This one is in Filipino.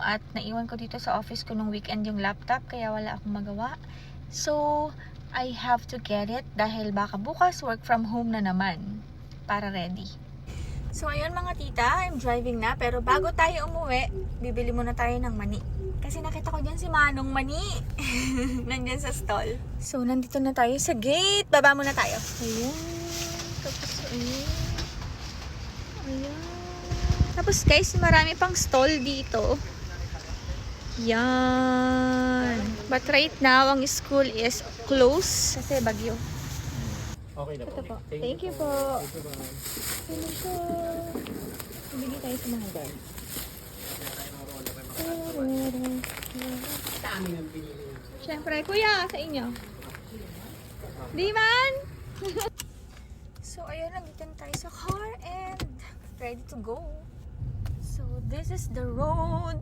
at naiwan ko dito sa office ko nung weekend yung laptop kaya wala akong magawa. So, I have to get it dahil baka bukas work from home na naman para ready. So, ayun mga tita, I'm driving na. Pero bago tayo umuwi, bibili muna tayo ng mani. Kasi nakita ko dyan si Manong Mani. Nandyan sa stall. So, nandito na tayo sa gate. Baba muna tayo. Ayan. Tapos, ayan. Ayan. Tapos guys, marami pang stall dito. Yan. But right now, ang school is closed kasi bagyo. Okay na po. Ito po. Thank you po. Hello po. Bibili tayo sa mga guys. Siyempre, kuya, sa inyo. Di man? So, ayun, nandito na tayo sa car and ready to go. So, this is the road.